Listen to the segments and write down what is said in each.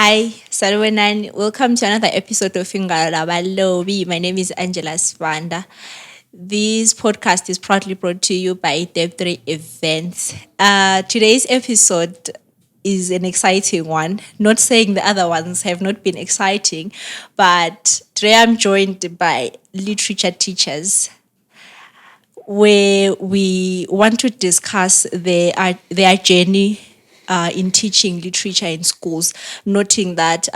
Hi, Sarwanan. Welcome to another episode of Fingala Balobi. My name is Angela Svanda. This podcast is proudly brought to you by Dev3 Events. Today's episode is an exciting one. Not saying the other ones have not been exciting, but today I'm joined by literature teachers where we want to discuss their journey in teaching literature in schools, noting that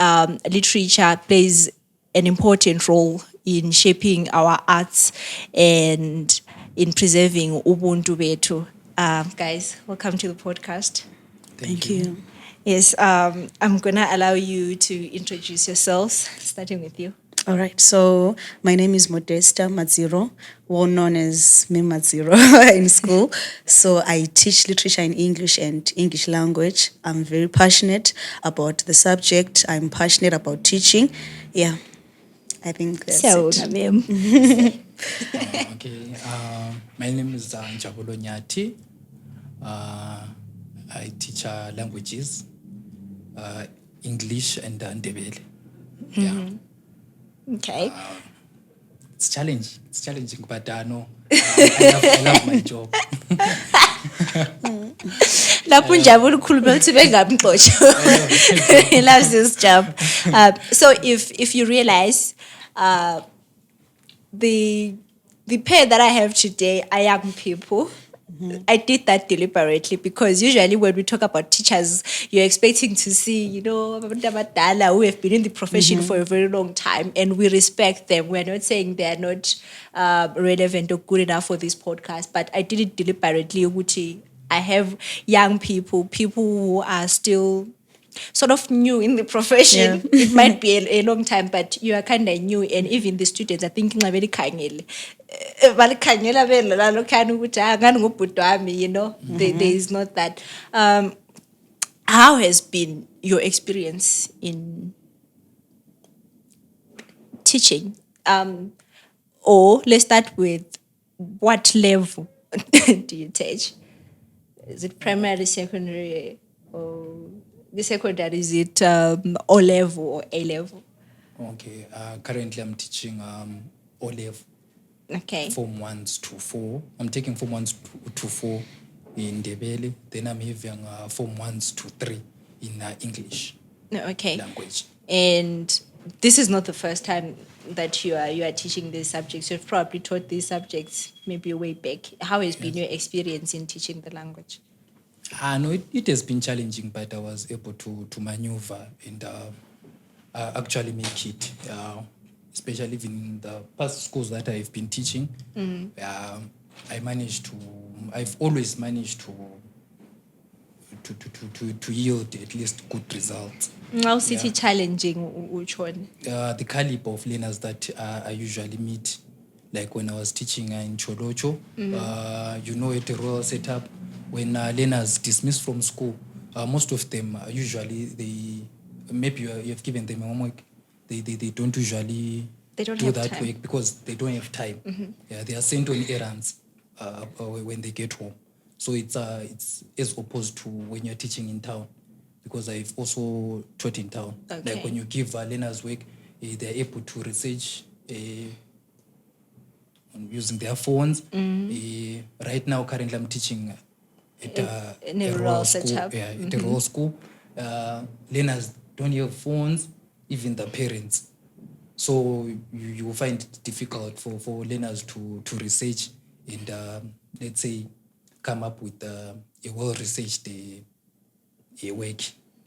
literature plays an important role in shaping our arts and in preserving Ubuntu betu. Guys, welcome to the podcast. Thank you. Yes, I'm gonna allow you to introduce yourselves, starting with you. All right. So my name is Modesta Matsiro, well known as me Matsiro in school. So I teach literature in English and English language. I'm very passionate about the subject. I'm passionate about teaching. Yeah, I think that's So, it. ma'am. Okay, my name is Njabulo Nyati. I teach languages, English and Ndebele. Yeah, Okay. it's challenging, but no, I love my job. Lapho Njabulo ukhuluma ukuthi bengamxotsho. He loves this job. So if you realize the pair that I have today are young people. I did that deliberately because usually when we talk about teachers, you're expecting to see, abantu abadala who have been in the profession for a very long time, and we respect them. We're not saying they're not relevant or good enough for this podcast, but I did it deliberately. Ukuthi I have young people who are still sort of new in the profession. Yeah. It might be a long time, but you are kind of new, and even the students are thinking very khangele. Balikhangela vele lalo khani ukuthi ngani ngubhuti wami, there is not that. How has been your experience in teaching? Or let's start with what level do you teach? Is it primary, secondary, or the secondary? Is it O level or A level? Okay, currently I'm teaching O level, Okay. Form 1s to 4. I'm taking Form 1s to 4 in Ndebele. Then I'm having Form 1s to 3 in English Okay. language. And this is not the first time that you are teaching these subjects. You've probably taught these subjects maybe way back. How has been your experience in teaching the language? No, it has been challenging, but I was able to maneuver and actually make it. Especially even in the past schools that I've been teaching, I've always managed to yield at least good results. Now, city challenging, which one? The caliber of learners that I usually meet, like when I was teaching in Cholocho, at the rural setup, when learners dismissed from school, most of them usually maybe you have given them homework, they don't usually They don't do have that time. work because they don't have time. Yeah, they are sent on errands when they get home. So it's as opposed to when you're teaching in town, because I've also taught in town. Okay. Like when you give learners work, they're able to research using their phones. Right now, currently, I'm teaching at In a a rural school. setup. Yeah, at a rural school. Learners don't have phones, even the parents. So you will find it difficult for learners to research and, let's say, come up with a well-researched work,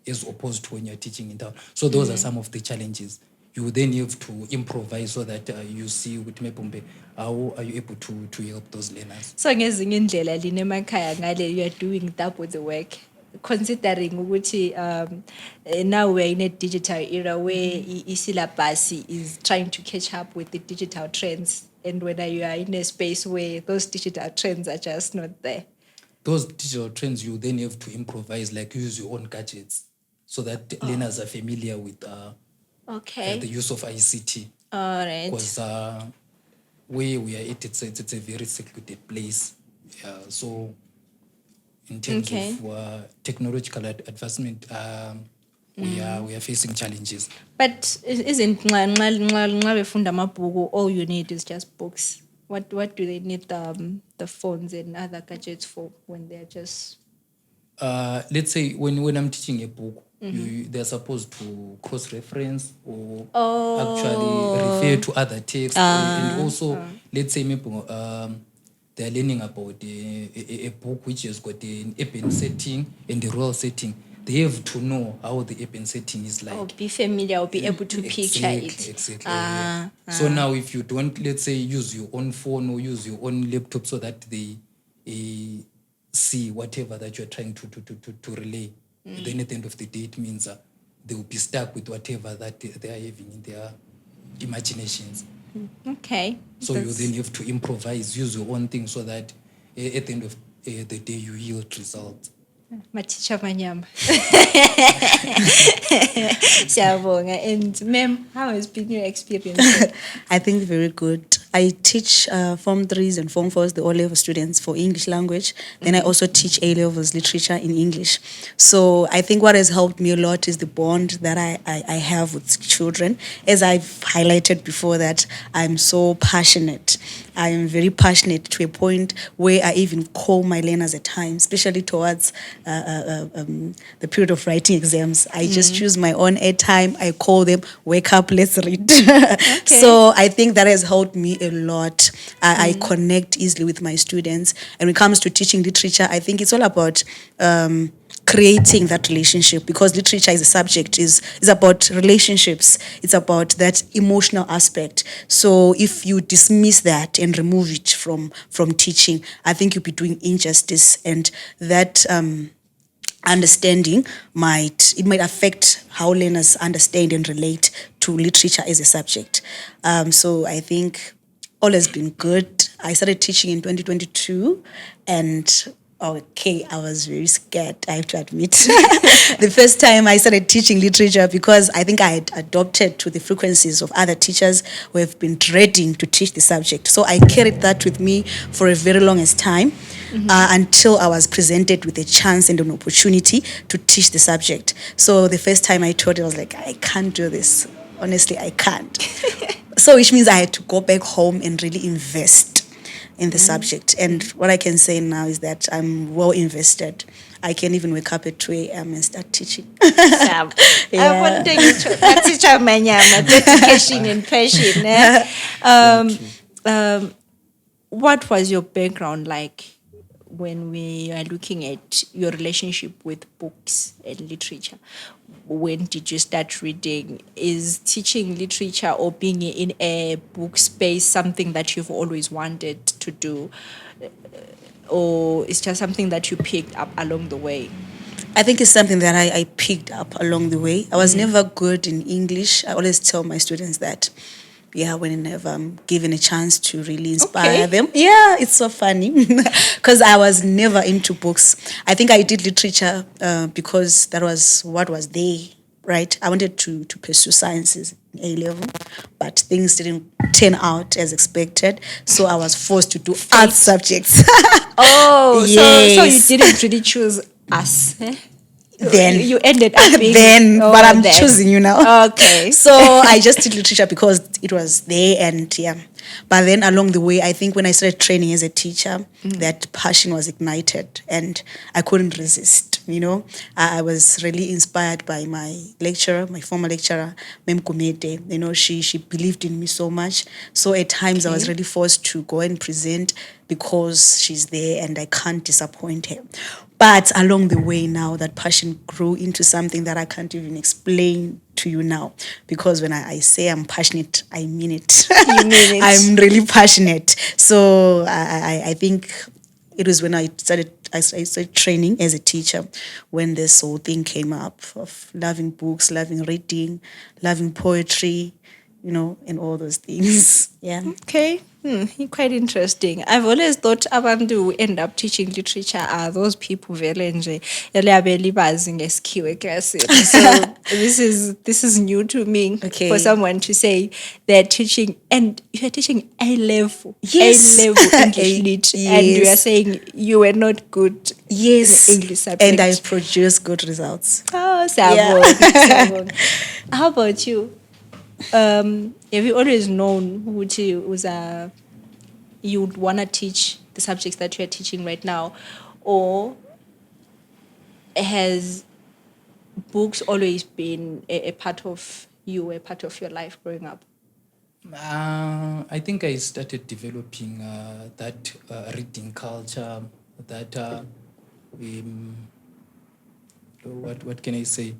as opposed to when you're teaching in town. So those are some of the challenges. You then have to improvise so that you see with Mepumbe, how are you able to help those learners. So ngezinye indlela lina emakhaya ngale you are doing double the work, considering ukuthi now we're in a digital era where syllabus is trying to catch up with the digital trends, and whether you are in a space where those digital trends are just not there. Those digital trends, you then have to improvise, like use your own gadgets so that learners are familiar with Okay. the use of ICT. All right. Because where we are at, it's a very secluded place. So in terms Okay. of technological advancement, we are facing challenges. But isn't nxa befunda amabhuku, all you need is just books? What do they need the phones and other gadgets for when they're just... Let's say when I'm teaching a book, they're supposed to cross-reference or actually refer to other texts. And also, let's say maybe they're learning about a book which has got an urban setting and a rural setting. They have to know how the urban setting is like. Or be familiar or be able to picture it. Exactly. Yeah. So now if you don't, let's say, use your own phone or use your own laptop so that they see whatever that you're trying to relay, then at the end of the day, it means they will be stuck with whatever that they are having in their imaginations. Okay. So you then have to improvise, use your own thing so that at the end of the day, you yield results. Maticha Manyama. Siyabonga. And ma'am, how has been your experience? I think very good. I teach Form 3s and Form 4s, the O-level students, for English language. Then I also teach A-levels literature in English. So I think what has helped me a lot is the bond that I have with children. As I've highlighted before, that I'm so passionate. I am very passionate to a point where I even call my learners at times, especially towards the period of writing exams. I just choose my own airtime. I call them, wake up, let's read. So I think that has helped me a lot. I connect easily with my students. And when it comes to teaching literature, I think it's all about creating that relationship, because literature is a subject, is about relationships. It's about that emotional aspect. So if you dismiss that and remove it from teaching, I think you'll be doing injustice, and that understanding might affect how learners understand and relate to literature as a subject. So I think all has been good. I started teaching in 2022, and okay, I was very scared, I have to admit. The first time I started teaching literature, because I think I had adopted to the frequencies of other teachers who have been dreading to teach the subject. So I carried that with me for a very longest time, until I was presented with a chance and an opportunity to teach the subject. So the first time I taught, I was like, I can't do this. Honestly, I can't. So which means I had to go back home and really invest in the subject. And what I can say now is that I'm well invested. I can even wake up at 2 a.m. and start teaching. I want to teach Manyama, dedication and passion. What was your background like when we are looking at your relationship with books and literature? When did you start reading? Is teaching literature or being in a book space something that you've always wanted to do? Or it's just something that you picked up along the way? I think it's something that I picked up along the way. I was never good in English. I always tell my students that, whenever I'm given a chance to really inspire them. Yeah, it's so funny because I was never into books. I think I did literature because that was what was there, right? I wanted to pursue sciences in A-level, but things didn't turn out as expected. So I was forced to do art subjects. Yes. So you didn't really choose us. Then you ended up being but I'm choosing you now. Okay. So I just did literature because it was there, and but then along the way, I think when I started training as a teacher, that passion was ignited and I couldn't resist. I was really inspired by my lecturer, my former lecturer, Mem Kumete. She believed in me so much. So at times I was really forced to go and present because she's there and I can't disappoint her. But along the way now, that passion grew into something that I can't even explain to you now. Because when I say I'm passionate, I mean it. You mean it. I'm really passionate. So I think it was when I started training as a teacher when this whole thing came up of loving books, loving reading, loving poetry, and all those things. Yeah. Okay. Quite interesting. I've always thought abantu who end up teaching literature are those people vele nje eliabeli bazi ngesikhiwo eklasini. So this is new to me. Okay. For someone to say they're teaching, and you're teaching A-level. Yes. A-level English lit. Yes. And you are saying you were not good in the English subject. And I produce good results. Oh, Oh, siyabonga, siyabonga. How about you? Have you always known ukuthi you would want to teach the subjects that you're teaching right now, or has books always been a part of you, a part of your life growing up? I think I started developing that reading culture, that what can I say?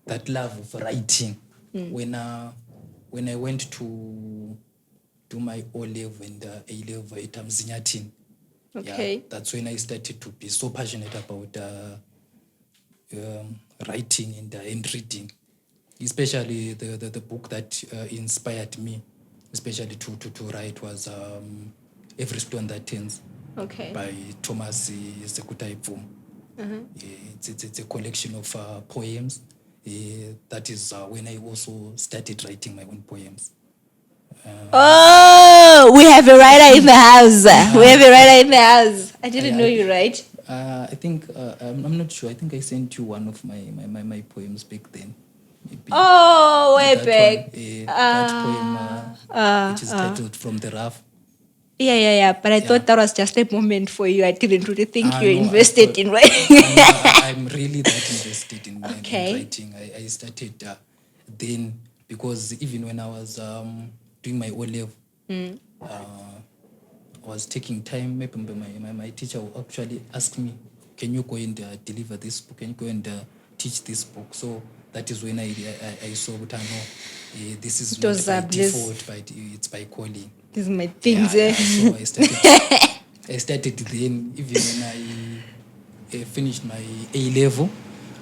That love of writing. When I went to do my O level and A level at Mzinyathini, Okay. that's when I started to be so passionate about writing and reading. Especially the book that inspired me, especially to write, was Every Stone That Turns Okay. by Thomas Sekutai Pfum. It's a collection of poems. That is when I also started writing my own poems. Oh, we have a writer in the house. We have a writer in the house. I didn't know you, right? I think I'm not sure. I think I sent you one of my poems back then. Maybe. Oh, way That back. one, that poem, which is titled From the Rough. Yeah. But I thought that was just a moment for you. I didn't really think you No, I invested thought- in writing. I'm really that invested in Okay. writing. I started then, because even when I was doing my O level, I was taking time. Maybe my teacher will actually ask me, "Can you go and deliver this book? Can you go and teach this book?" So that is when I saw that no, this is It not was by bliss. default, but it's by calling. These are my things. So I started then, even when I finished my A level,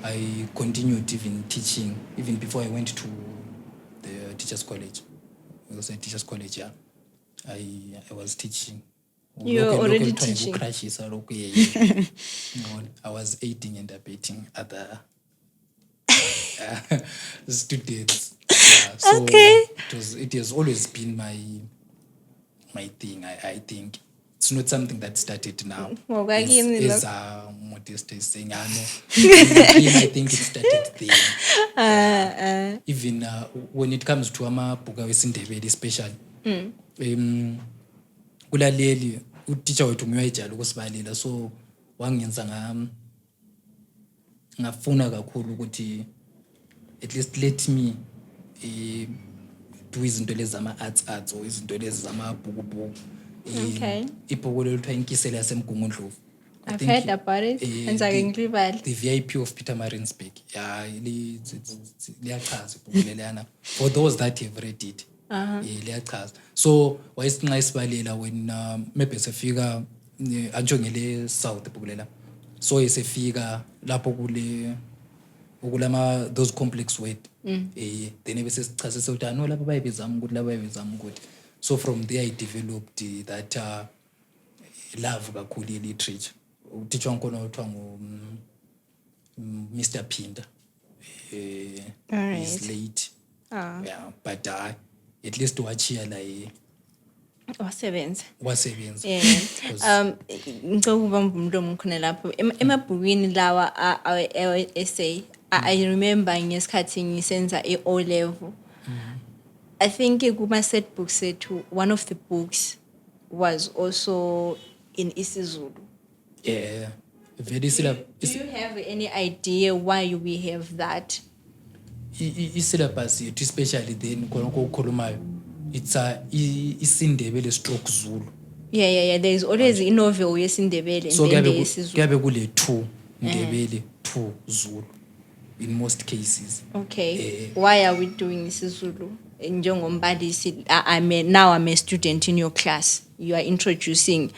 I continued even teaching, even before I went to the teachers' college. It was a teachers' college, yeah. I was teaching. You were already Local time, teaching. crashes are okay, yeah. No, I was aiding and abetting other students. Yeah, so Okay. it has always been my thing. I think it's not something that started now. Well, why can't you As Modesta is saying, I know. I think it started then. Even when it comes to amabhuku wesindebele especially, kulaleli utitsha wethu nguyayijala ukusibalela, so wangenza ngafuna kakhulu ukuthi at least let me do izinto lezi zama-arts or izinto lezi zamabhuku. Okay. Ibhuku lelo kuthiwa Inkisela yaseMgungundlovu. I I've think, heard about it. Ngenzake ngilibale. the VIP of Peter Maritzburg. Yeah, liyachaza ibhuku leliyana. For those that have read it, liyachaza. So wayesinxa isibalela when maybe sefika anjongele south ibhuku lela. So esefika lapho ukulama those complex word. Then ebese sichasisa ukuthi no lapha bayibizama ukuthi lapha bayibizama ukuthi. So from there I developed that love kakhulu ye-literature. Utitsha wangikhona kuthiwa Mr. Pinda. Alright. He's late. Yeah, but at least wachiya la Wasebenza. wasebenza. Yeah. 'Cause Ngicela ukubamba umlomo khona lapho. Emabhukwini lawa essay, I remember ngesikhathi ngisenza i-O level. I think kuma set books sethu, one of the books was also in isiZulu. Yeah, very syllabus. Do you have any idea why we have that? I-syllabus yethu especially then khona kokhulumayo, it's isindebele stroke Zulu. Yeah. There is always a novel yesindebele and So then there is isiZulu. kuyabe kule 2 Ndebele 2 Zulu in most cases. Okay. Why are we doing isiZulu? Njengombalisi, I'm a student in your class. You are introducing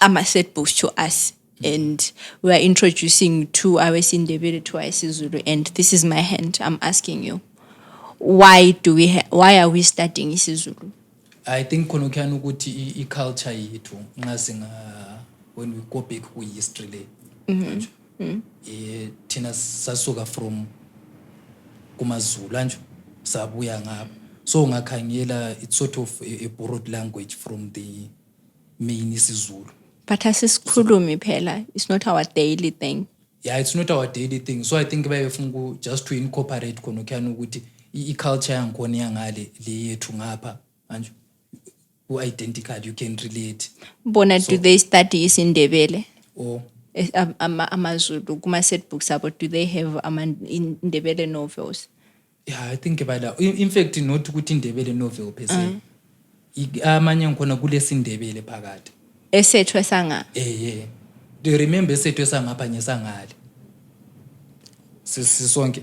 ama set books to us, and we are introducing to our Sindebele to our isiZulu, and this is my hand. I'm asking you, why are we studying isiZulu? I think khona kuyana ukuthi i-culture yethu when we go back ku-history le. Thina sasuka from kumaZulu anjo sabuya ngapha. So ngakhangela it's sort of a borrowed language from the main isiZulu. But asisikhulumi phela, it's not our daily thing. yeah, it's not our daily thing. So I think bayefuna just to incorporate khona khana ukuthi i-culture yangikhona yangale le yethu ngapha manje identical, you can relate. Bona, do they study isiNdebele? Or Amazulu kuma set books abo, do they have Indebele novels? yeah, I think about in fact not ukuthi Indebele novel per se. Amanye ngikhona kulesindebele phakathi. Esethu esanga. Yeah. Do you remember esethu esangapha ngesangale? Sisonke.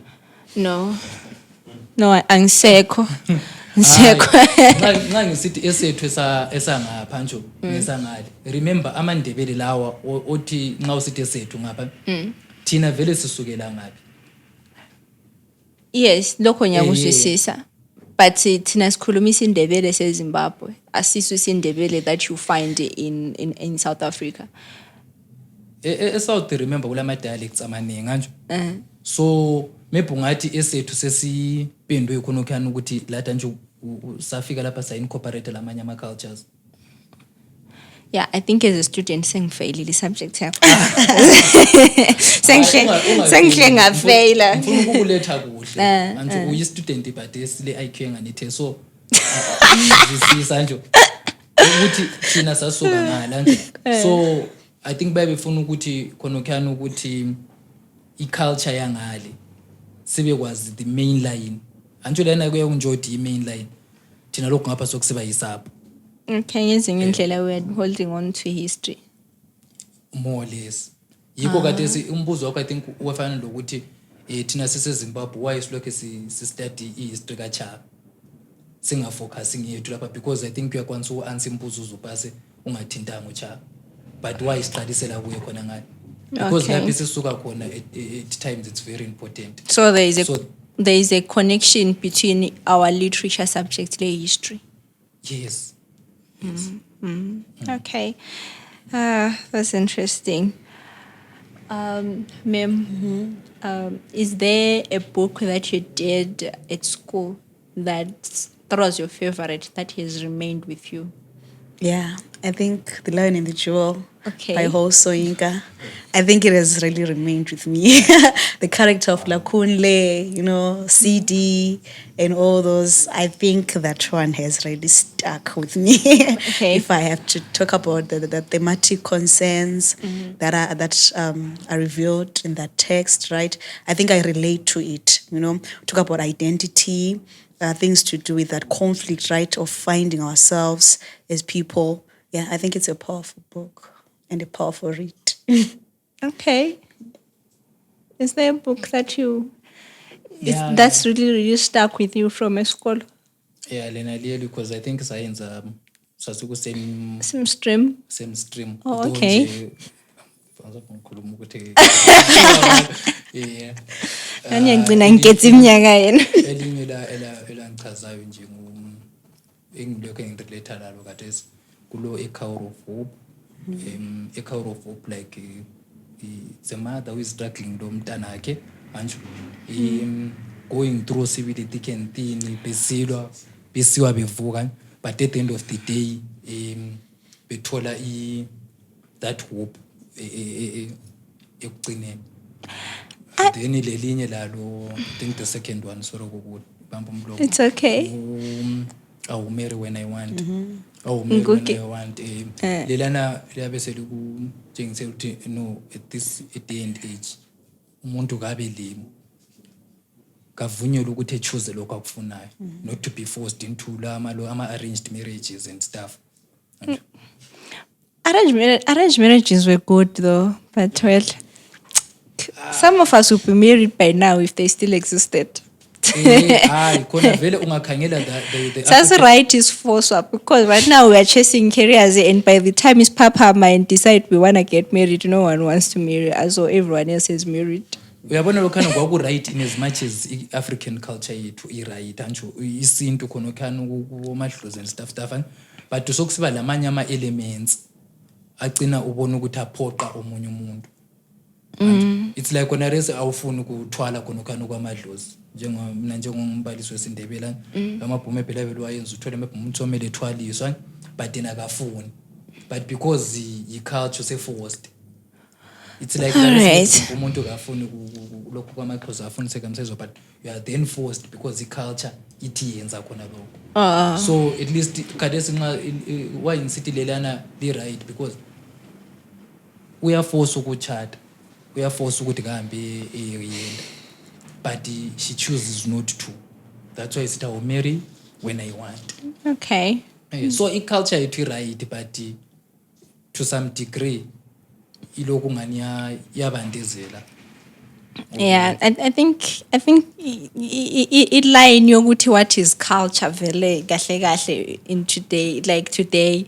No, angisekho. Ngisekho. Nxa ngisithi esethu esangapha nje ngesangale. Remember amandebele lawa othi nxa usithi esethu ngapha. Thina vele sisukela ngapi? Yes, lokho ngiyakuzwisisa. But thina sikhuluma isiNdebele seZimbabwe. Asiso isiNdebele that you find in South Africa. South, remember kulama dialects amaningi kanje. So maybe ungathi esethu sesipendwe khona khana ukuthi latha nje safika lapha sa incorporate lamanye ama cultures. Yeah, I think as a student sengifailile subject yakho. Sengihle ngafeyila. Ngifuna ukuletha kuhle. Manje uyi student but esile IQ enganithe so izisisa nje ukuthi thina sasuka ngala nje. So I think bayebefuna ukuthi khona khana ukuthi i-culture yangale sibekwazi the main line. Anjho lena kuya kunjodi i-main line. Thina lokho ngapha sokusiba yisapho. Okay, ngezinye indlela we are holding on to history. More or less. Yiko kade umbuzo wakho I think wafana lokuthi thina siseZimbabwe why silokho study history kaChaka. Singa focusing yethu lapha because I think uyakwanisa uanswer imbuzo uzupase ungathintanga uChaka. But why siqalisela kuye khona ngani? Because lapho sisuka khona at times it's very important. So there is a connection between our literature subject and history. Yes. Okay. That's interesting. Ma'am, is there a book that you did at school that was your favorite that has remained with you? Yeah, I think The Lion and the Jewel by Ho Soyinka. I think it has really remained with me. The character of Lakunle, CD, and all those. I think that one has really stuck with me. If I have to talk about the thematic concerns that are revealed in that text, right? I think I relate to it. Talk about identity. Things to do with that conflict, right, of finding ourselves as people. Yeah, I think it's a powerful book and a powerful read. Okay. Is there a book that that's really stuck with you from a school? Yeah, Lena, because I think science sasuku same stream. Same stream. Oh, okay. Yeah. Ngiyagcina ngikhethe iminyaka yena. Elinye elangichazayo nje engilokho engirelate nalo kade kulo eCairo of Hope. ECairo of Hope like the mother who is struggling lo mntana wakhe manje going through sibili thick and thin besiwa bevuka but at the end of the day bethola that hope ekugcineni. Then lelinye lalo I think the second one sorry ukubamba umlomo. It's okay. I will marry when I want. I will marry when I want. Lelana liyabe seliku njengise ukuthi no at the end age umuntu kabe limo kavunyelwa ukuthi choose lokho akufunayo not to be forced into ama arranged marriages and stuff. Arranged marriages were good though, but well, some of us would be married by now if they still existed. Khona vele ungakhangela the That's right is force up because right now we are chasing careers and by the time it's papa and decide we want to get married, no one wants to marry as though everyone else is married. Uyabona lo khana kwaku right in as much as African culture yethu right anjo isintu khona khana kumadlozi and stuff but sokusiba lamanye ama elements agcina ubona ukuthi aphoqa omunye umuntu. It's like when arese awufuna ukuthwala khona khana kwamadlozi njengombalisi wesindebela amabhume phela belwayenza uthole amabhume umthomele ethwaliswa but yena akafuni but because i culture se forced It's like Alright. umuntu kafuni lokho kwamaXhosa afuna circumcision, but you are then forced because culture ithi yenza khona lokho. So at least khathesi nxa why ngisithi lelana li right, because uyaforce ukuchata, uyaforce ukuthi kahambe eyenda, but she chooses not to. That's why I will marry when I want. Okay. So i-culture yethu right, but to some degree ilokhu ngani yabandezela. Yeah, I think it line yokuthi what is culture vele kahle kahle in today, like today,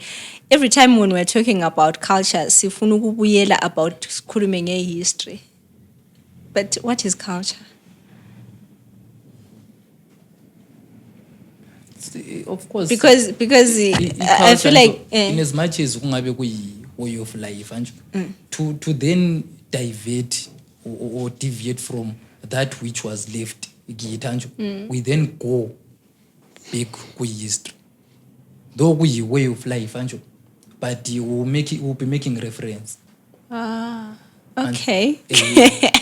every time when we're talking about culture sifuna ukubuyela about sikhulume ngehistory, but what is culture? Of course, Because I feel like in as much as kungabe kuyi way of life and to then divert or deviate from that which was left, we then go back to history, though we way of life and but you will be making reference. Okay.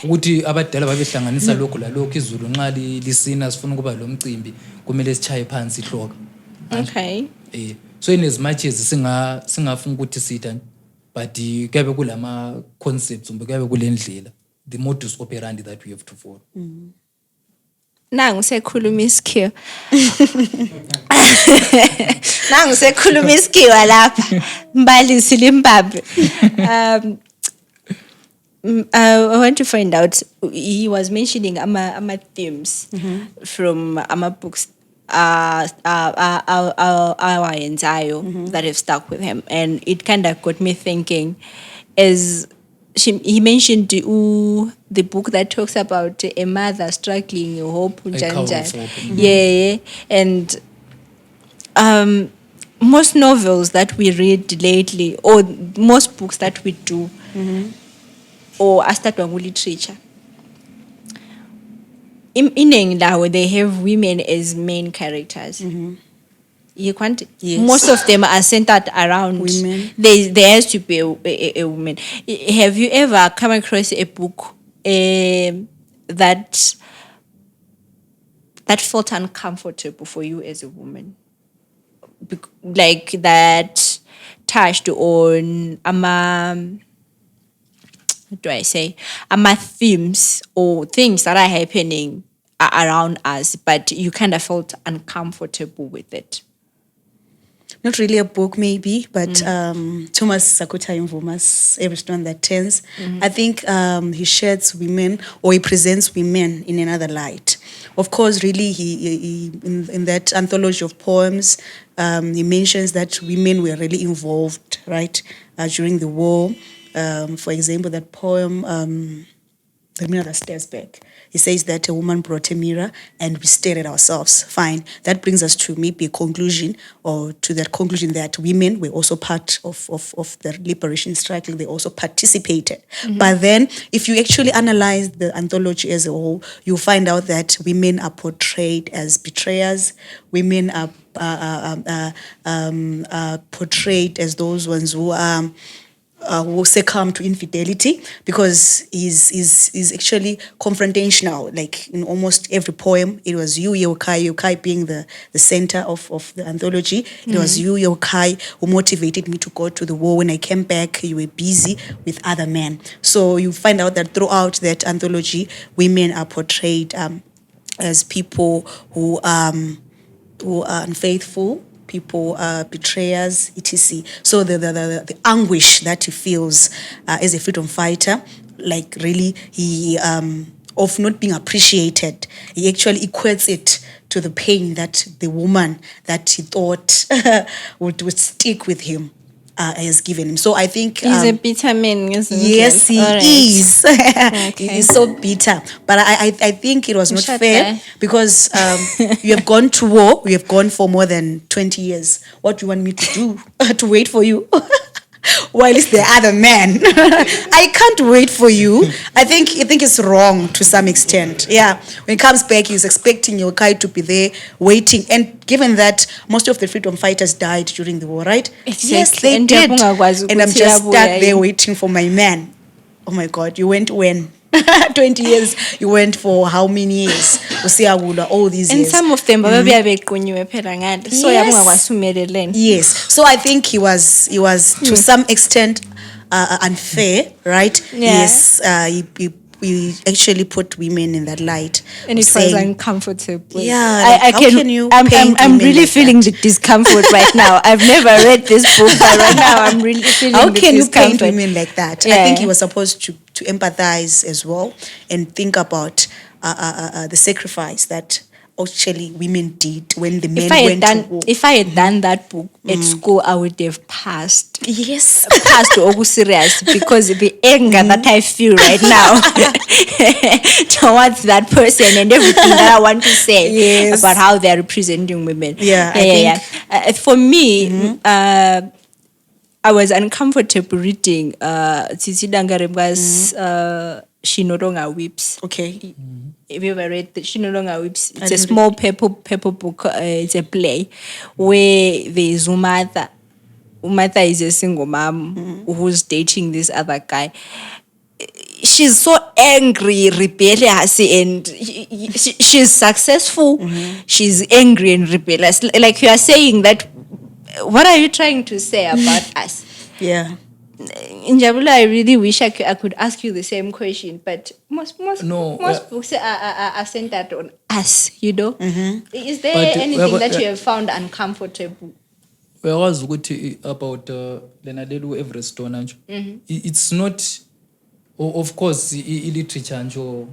Ukuthi abadala babehlanganisa lokho la lokho izulu nxa lisina sifuna kuba lo mcimbi kumele sichaye phansi ihloka. Okay. So in as much as singafuna ukuthi sitha, but kuyabe kulama concepts kuyabe kulendlela, the modus operandi that we have to follow. Nangu sekhuluma isikhiwa. Nangu sekhuluma isikhiwa lapha. Mbalisi limbambe. I want to find out, he was mentioning ama themes from ama books awayenzayo that have stuck with him, and it kind of got me thinking, as he mentioned the book that talks about a mother struggling, hope, yeah, and most novels that we read lately, or most books that we do, or astadwangu literature, in lawo they have women as main characters. You can't. Yes. Most of them are centered around women. There has to be a woman. Have you ever come across a book that felt uncomfortable for you as a woman, like that touched on what do I say? Themes or things that are happening around us, but you kind of felt uncomfortable with it? Not really a book, maybe, but Thomas Sakuta Mvuma's Every Stone That Turns. I think he sheds women, or he presents women in another light. Of course, really, he in that anthology of poems, he mentions that women were really involved, right, during the war. For example, that poem, The Mirror That Stares Back. He says that a woman brought a mirror and we stared at ourselves. Fine. That brings us to maybe a conclusion, or to that conclusion that women were also part of the liberation struggle. They also participated. But then, if you actually analyze the anthology as a whole, you find out that women are portrayed as betrayers. Women are portrayed as those ones who succumb to infidelity, because is actually confrontational. Like in almost every poem, it was you, Yokai being the center of the anthology. It was you, Yokai, who motivated me to go to the war. When I came back, you were busy with other men. So you find out that throughout that anthology, women are portrayed as people who are unfaithful, people betrayers, etc. So the anguish that he feels as a freedom fighter, like really he of not being appreciated, he actually equates it to the pain that the woman that he thought would stick with him has given him. So I think He's a bitter man, isn't he? yes, he is. He is so bitter. But I think it was not fair, because you have gone to war, you have gone for more than 20 years. What do you want me to do? To wait for you? While it's the other man. I can't wait for you. I think it's wrong to some extent. Yeah. When he comes back, he's expecting Yokai to be there waiting. And given that most of the freedom fighters died during the war, right? Exactly. Yes, they And did. Yapungakwazi And I'm ukuthi just stuck abuye. there waiting for my man. Oh my God, you went when? 20 years. You went for how many years? Usiyakula, all these And years. some of them babebuya bequnyiwe phela ngale. So Yes. yabungakwazi umelelene. Yes. So I think he was to some extent unfair, right? Yeah. Yes. He actually put women in that light. And it was saying, uncomfortable. Yeah, I like, how can you paint I'm women really like feeling that? the discomfort right now. I've never read this book, but right now I'm really feeling How the can you paint discomfort. women like that? I Yeah. think he was supposed to empathize as well and think about the sacrifice that actually women did when the men If I had went to done war. if I had done that book at school, I would have passed. Yes. Passed Ogu serious because the anger that I feel right now towards that person and everything that I want to say Yes. about how they are representing women. Yeah, I think- For me, I was uncomfortable reading Tsitsi Dangarembga's She No Longer Weeps. Okay. Have you ever read She No Longer Weeps? It's a didn't small paper book. It's a play where there is Umatha. Umatha is a single mom who's dating this other guy. She's so angry, rebellious, and she's successful. She's angry and rebellious. Like you are saying that. What are you trying to say about us? Yeah. In Jabula, I really wish I could ask you the same question, but most books are centered on us, you know. Is there But, anything that you have found uncomfortable? Uyakwazi ukuthi about lena lelu Everestone nje. It's not of course literature nje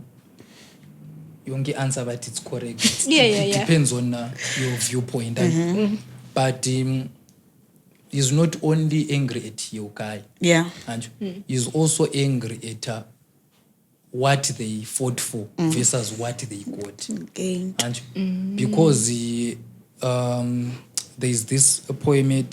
yonke answer but it's correct. Yeah. It depends on your viewpoint. But he's not only angry at Yokai. Yeah. And he's also angry at what they fought for versus what they got. Okay. And because there's this poem at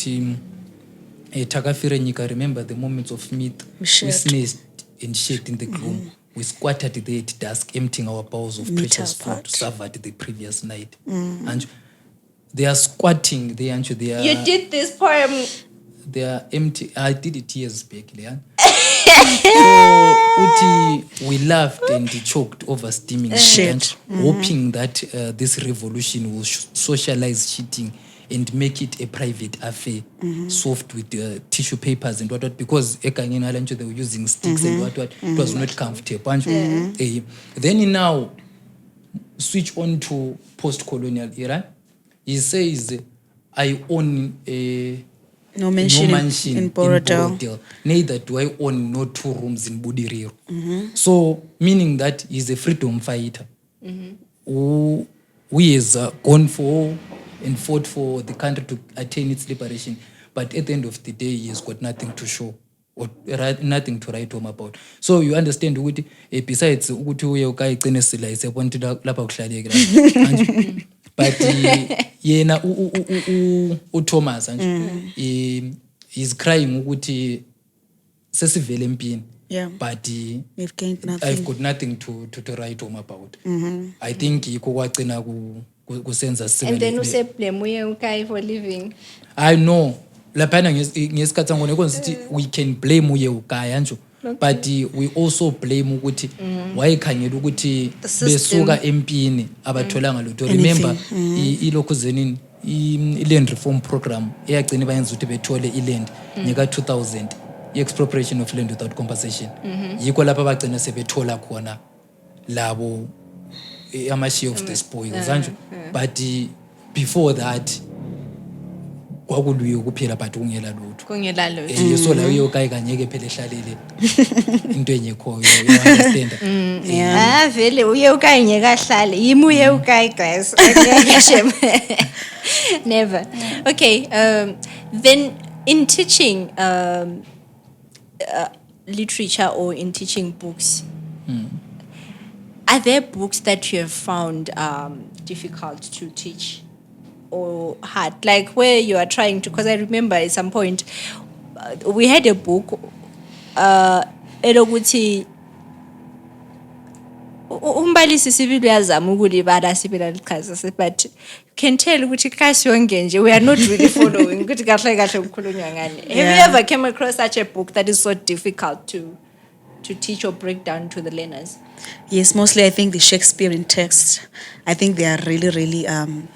Takafire Nyika, remember the moments of myth, we sneezed and shaked in the gloom. We squatted there at dusk, emptying our bowls of precious food served the previous night. And they are squatting there, and they are. You did this poem. They are empty. I did it years back, Leanne. So Uti, we laughed and choked over steaming shit, hoping that this revolution will socialize cheating and make it a private affair, soft with tissue papers and what, because they were using sticks and what, it was not comfortable. Then now switch on to post-colonial era. He says, I own no mansion in Borodale. Neither do I own no 2 rooms in Budiriro. So, meaning that he's a freedom fighter who has gone for and fought for the country to attain its liberation. But at the end of the day, he has got nothing to show or nothing to write home about. So you understand ukuthi besides ukuthi uye ukayigcine sila isebonto lapha kuhlaleke but yena uThomas nje is crying ukuthi sesivele empini. Yeah. But we've gained nothing. I've got nothing to write home about. I think yikho kwagcina kusenza similar. And then you blame uye ukai for living. I know laphana ngesikhathi ngone konsithi we can blame uye ukaya nje. But we also blame ukuthi wayekhangela ukuthi besuka empini abatholanga lutho. Remember ilokhu zenini i-land reform program eyagcina bayenza ukuthi bethole iland nyaka 2000 i-expropriation of land without compensation. Yikho lapha bagcina sebethola khona labo ama-share of the spoils anjho. But before that kwakulwiwe kuphela but kungela lutho. Kungela lutho. So la uyokai kanyeke phela ehlalele into enyekhoyo, you understand? Vele uye ukai nyeka hlale yimi uye ukai guys. Never. Okay, then in teaching literature or in teaching books, are there books that you have found difficult to teach or hard? Like where you are trying to, because I remember at some point we had a book, elokuthi umbalisi sibili uyazama ukulibala sibila lichaza, but you can tell ukuthi kasi yonke nje we are not really following ukuthi kahle kahle ukukhulunywa ngani. Have you ever came across such a book that is so difficult to to teach or break down to the learners? Yes, mostly I think the Shakespearean texts, I think they are really, really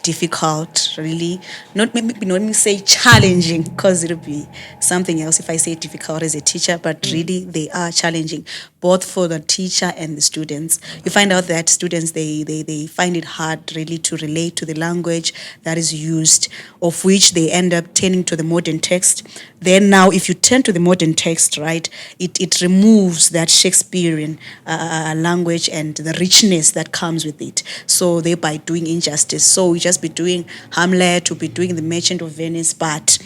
difficult, really, not maybe not me say challenging, because it'll be something else if I say difficult as a teacher, but really they are challenging, both for the teacher and the students. You find out that students, they find it hard really to relate to the language that is used, of which they end up turning to the modern text. Then now, if you turn to the modern text, right, it removes that Shakespearean language and the richness that comes with it. So thereby doing injustice. So we just be doing Hamlet, to be doing The Merchant of Venice, but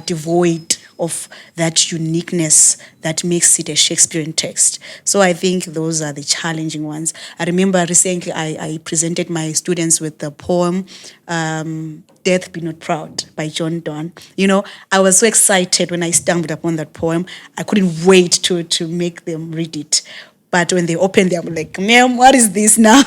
devoid of that uniqueness that makes it a Shakespearean text. So I think those are the challenging ones. I remember recently I presented my students with the poem Death Be Not Proud by John Donne. You know, I was so excited when I stumbled upon that poem. I couldn't wait to make them read it. But when they opened them, like, ma'am, what is this now?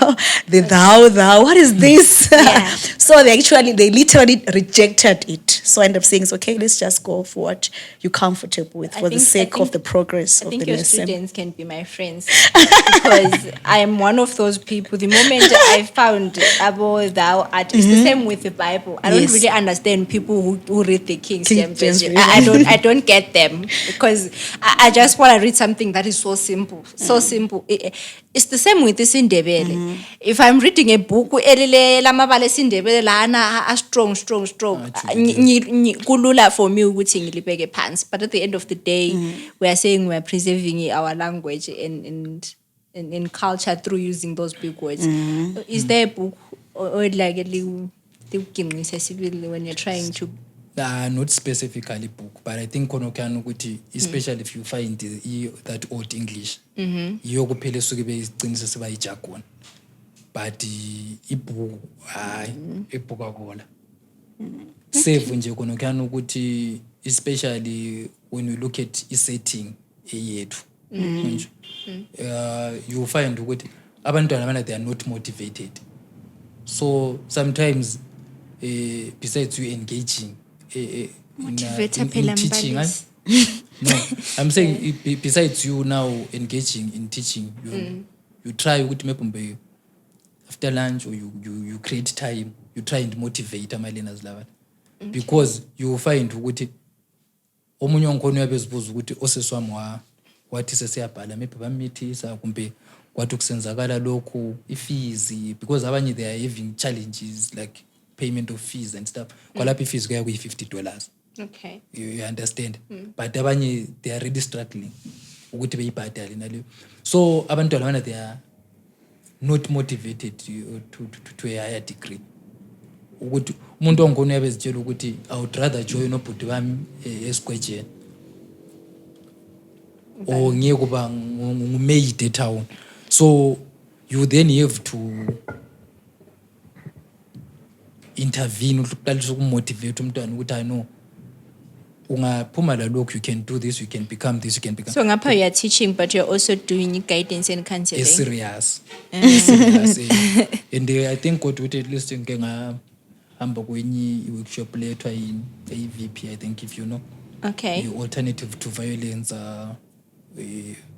The thou, what is this? Yeah. So they literally rejected it. So I ended up saying, it's okay, let's just go for what you're comfortable with, for the sake of the progress I of think the your lesson. students can be my friends because I am one of those people. The moment I found Abo Thou Art, it's the same with the Bible. I don't Yes. really understand people who read the King James James version. Version. I don't get them because I just want to read something that is so simple, so simple. It's the same with this Indebele. If I'm reading a book, elile lamabala Sindebele lana a strong. Kulula for me ukuthi ngilibeke phansi. But at the end of the day, we are saying we are preserving our language and culture through using those big words. Is there a book or like when you're trying to? Not specifically book, but I think konokan ukuthi, especially if you find that old English, iyo kuphela esuke beyicinise siba ijargon. But ibook ibook akona. Save nje konokan ukuthi, especially when we look at setting eyethu. You find ukuthi abantwana abana they are not motivated. So sometimes besides you engaging in teaching, no, I'm saying besides you now engaging in teaching, you try ukuthi maybe after lunch or you create time, you try and motivate my learners lava, because you find ukuthi omunye onkhona uyabezibuza ukuthi oseswami wathi sesiyabhala maybe bamithisa kumbe kwathi kusenzakala lokhu ifees, because abanye they are having challenges like payment of fees and stuff. Kwalapha fees kuya kuyi $50. Okay. You understand? But abanye they are really struggling ukuthi beyibhadale naleyo. So abantwana abana they are not motivated to a higher degree. Ukuthi umuntu ongona uyabezitshela ukuthi I would rather join obhuti bami esigwejeni or ngiye kuba ngumaid etown. So you then have to intervene ukuqalisa ukumotivate umntwana ukuthi I know ungaphuma la lokhu, you can do this, you can become this, you can become. So ngapha you are teaching, but you're also doing guidance and counseling. Serious. Serious. And I think what at least ngeke ngahamba kwenye workshop lethwa AVP, I think, if you know. Okay. The alternative to violence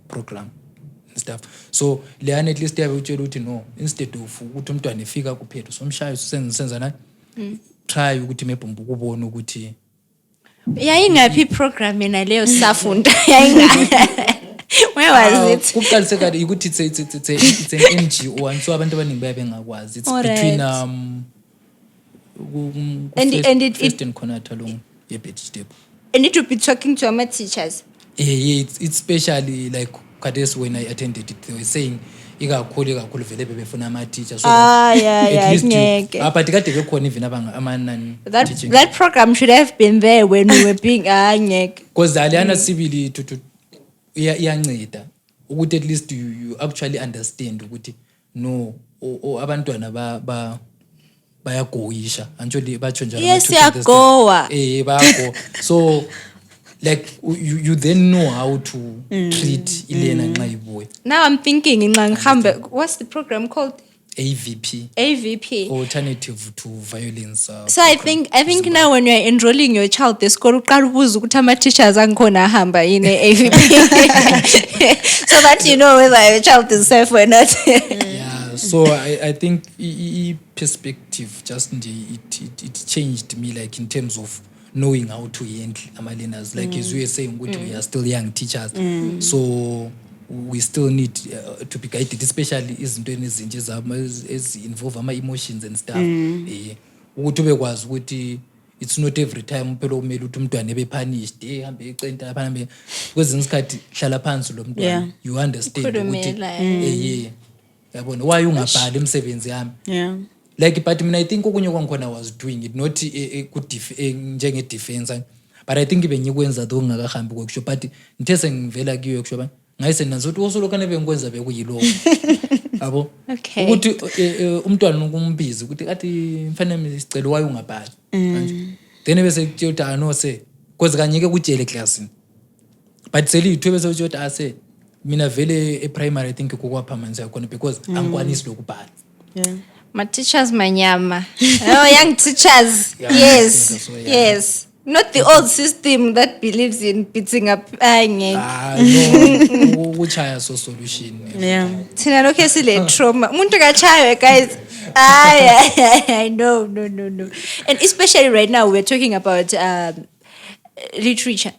program and stuff. So leana at least uyabutshela ukuthi no, instead of ukuthi umntwana efika kuphela somshaya senza nani, try ukuthi maybe ukubona ukuthi yayingaphi program yena leyo safunda yayinga. Where was it? Kuqalise kade ukuthi it's an NGO, and so abantu abaningi baye bengakwazi. It's All between and it first and Konata long yebet step. and it would be talking to our teachers. Yeah, it's especially like Kades when I attended it, they were saying ikakhulu vele bebefuna ama teachers, so Yeah, ngeke. but kade bekhona even amanani teaching, That program should have been there when we were being ngeke. because aliyana sibili to iyanceda ukuthi at least you actually understand ukuthi no abantwana bayagoyisha actually batsho njalo Yes, siyagowa. bayago. So like you then know how to treat ilena nxa ibuya. Now I'm thinking in Langhambe, what's the program called? AVP, AVP. alternative to violence. So I think now when you're enrolling your child esikolo uqala ubuza ukuthi ama-teachers angikhona ahamba yini e-AVP so that you know whether your child is safe or not. Yeah, so I think perspective just it changed me, like in terms of knowing how to handle ama-learners. Like as we were saying, we are still young teachers, so we still need to be guided, especially izintweni ezinje ezi-involve ama-emotions and stuff. Ukuthi ubekwazi ukuthi it's not every time phela kumele ukuthi umntwana ebe-punished hambe ecenta lapha hambe kwezinye isikhathi hlala phansi lo mntwana, you understand ukuthi yabona why ungabhali emsebenzi yami. Like but mina I think okunye kwangikhona was doing it not njenge-defense, but I think bengikwenza though ngingakahambi workshop, but ngithe sengivela kiyo workshop ngayise nazo ukuthi osolokane bengikwenza bekuyiloko yabo ukuthi umntwana ukumbiza ukuthi athi mfanele sicela why ungabhali manje, then bese kuthiwa ukuthi no se because kanyeke kutshele classini, but selithu bese kuthiwa ukuthi ase mina vele e-primary I think kukwapha manje yakhona because angikwanisi lokubhala. My teachers manyama. Oh, young teachers. Yes. Yes. Not the old system that believes in beating up. No, uchaya so solution. Thina lokho sile trauma. Umuntu kachayo guys. I no. And especially right now we're talking about literature.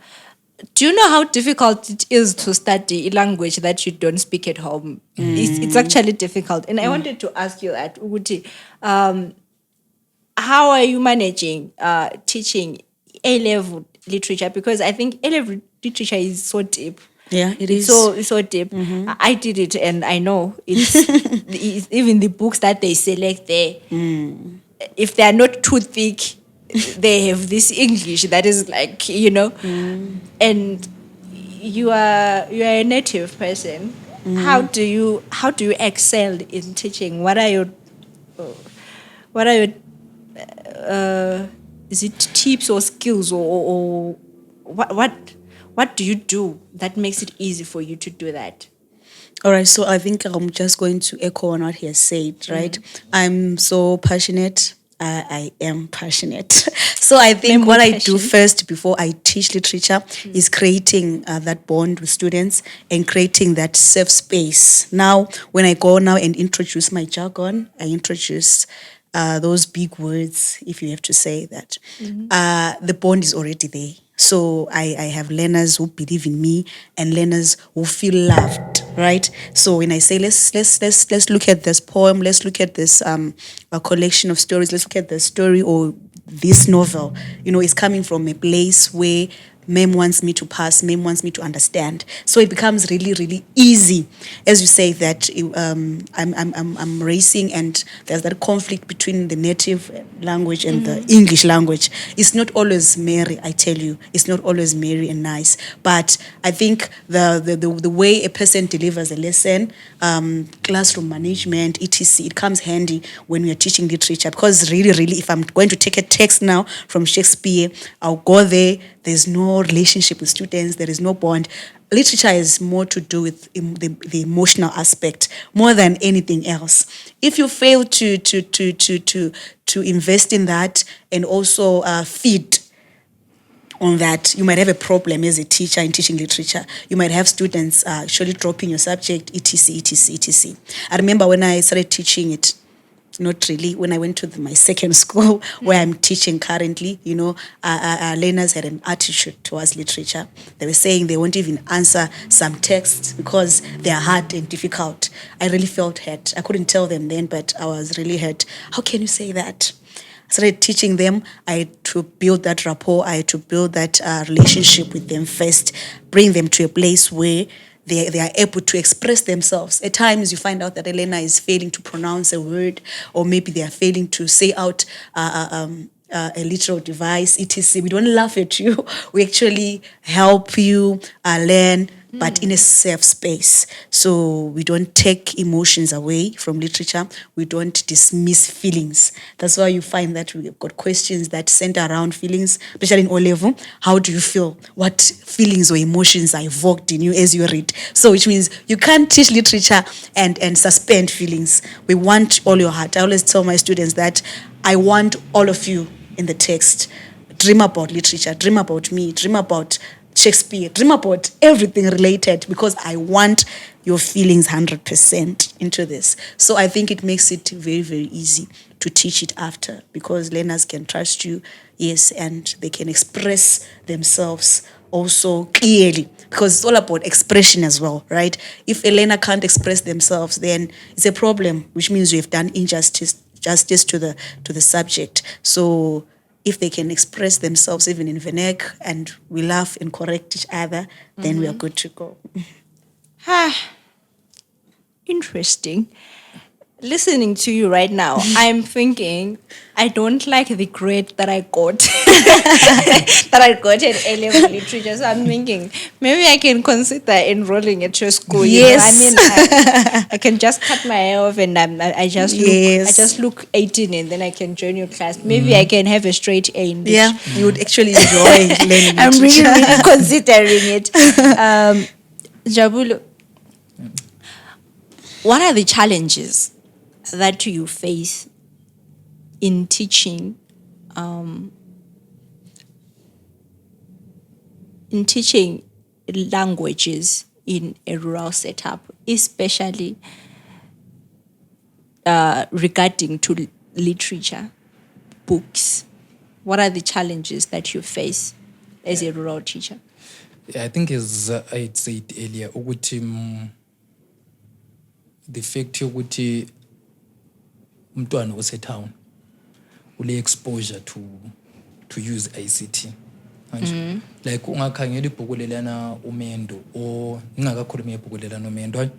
Do you know how difficult it is to study a language that you don't speak at home? It's actually difficult. And I wanted to ask you that, Uguti, how are you managing teaching A-level literature? Because I think A-level literature is so deep. Yeah, it is. So deep. I did it and I know it's even the books that they select there, if they are not too thick, they have this English that is like, and you are a native person. How do you excel in teaching? What are your is it tips or skills or what do you do that makes it easy for you to do that? All right, so I think I'm just going to echo on what he has said, right? I'm so passionate. I am passionate. So I think what I do first before I teach literature is creating that bond with students and creating that safe space. Now, when I go now and introduce my jargon, I introduce those big words, if you have to say that. The bond is already there. So I have learners who believe in me and learners who feel loved, right? So when I say let's look at this poem, let's look at this a collection of stories, let's look at the story or this novel, it's coming from a place where Mem wants me to pass, Mem wants me to understand. So it becomes really, really easy. As you say that I'm racing and there's that conflict between the native language and the English language. It's not always merry, I tell you. It's not always merry and nice. But I think the way a person delivers a lesson, classroom management, etc., it comes handy when we are teaching literature. Because really, really, if I'm going to take a text now from Shakespeare, I'll go there. There's no relationship with students. There is no bond. Literature is more to do with the emotional aspect more than anything else. If you fail to invest in that and also feed on that, you might have a problem as a teacher in teaching literature. You might have students actually dropping your subject, etc. I remember when I started teaching it. Not really. When I went to my second school where I'm teaching currently, learners had an attitude towards literature. They were saying they won't even answer some texts because they are hard and difficult. I really felt hurt. I couldn't tell them then, but I was really hurt. How can you say that? I started teaching them. I had to build that rapport. I had to build that relationship with them first, bring them to a place where they are able to express themselves. At times you find out that Elena is failing to pronounce a word, or maybe they are failing to say out a literal device, etc. We don't laugh at you. We actually help you learn but in a safe space. So we don't take emotions away from literature. We don't dismiss feelings. That's why you find that we've got questions that center around feelings, especially in O level. How do you feel? What feelings or emotions are evoked in you as you read? So which means you can't teach literature and suspend feelings. We want all your heart. I always tell my students that I want all of you in the text. Dream about literature, dream about me, dream about Shakespeare, dream about everything related, because I want your feelings 100% into this. So I think it makes it very, very easy to teach it after, because learners can trust you, yes, and they can express themselves also clearly, because it's all about expression as well, right? If a learner can't express themselves, then it's a problem, which means you have done justice to the subject. So if they can express themselves even in Venek and we laugh and correct each other, then we are good to go. Interesting. Listening to you right now, I'm thinking I don't like the grade that I got that I got in A-level literature. So I'm thinking maybe I can consider enrolling at your school. Yes. You know? I mean, I can just cut my hair off and I just look 18 and then I can join your class. Maybe I can have a straight A in this. Yeah, you would actually enjoy learning I'm really, literature. really considering it. Jabulu, what are the challenges that you face in teaching languages in a rural setup, especially regarding to literature, books? What are the challenges that you face as a rural teacher? Yeah, I think as I said earlier, ukuthi the fact yokuthi umntwana osetown ule exposure to use ICT. Like ungakhangela ibhuku lelana umendo or ngingakakhulumi ngebhuku lelana umendo.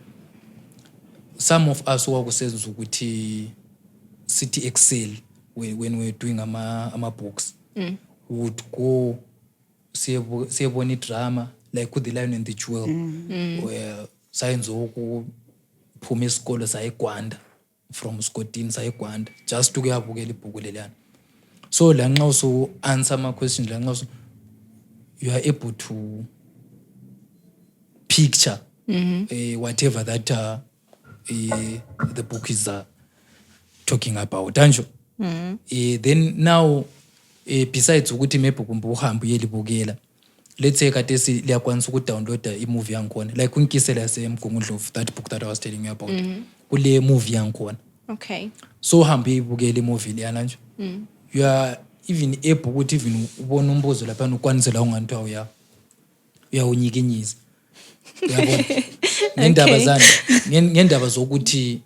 Some of us wakusenza ukuthi sithi excel when we're doing ama books would go siyebona drama like with The Lion and the Jewel where science ukuphuma isikolo sayiGwanda from Scotland sayiGwanda just to kuyabukela ibhuku lelana. So la nxa usu answer ama questions la nxa you are able to picture whatever that the book is talking about. Then now besides ukuthi maybe kumbe uhambe uyelibukela, let's say kade liyakwanisa ukudownloada imovie yankhona like unkisela yaseMgungundlovu, that book that I was telling you about, kule movie yankhona. Okay. So uhambe uyibukela imovie leyana nje, you are even able ukuthi even ubona umbuzo lapha ukwanise la unganithiwa uyawunyikinyiza. Uyabona ngendaba zani ngendaba zokuthi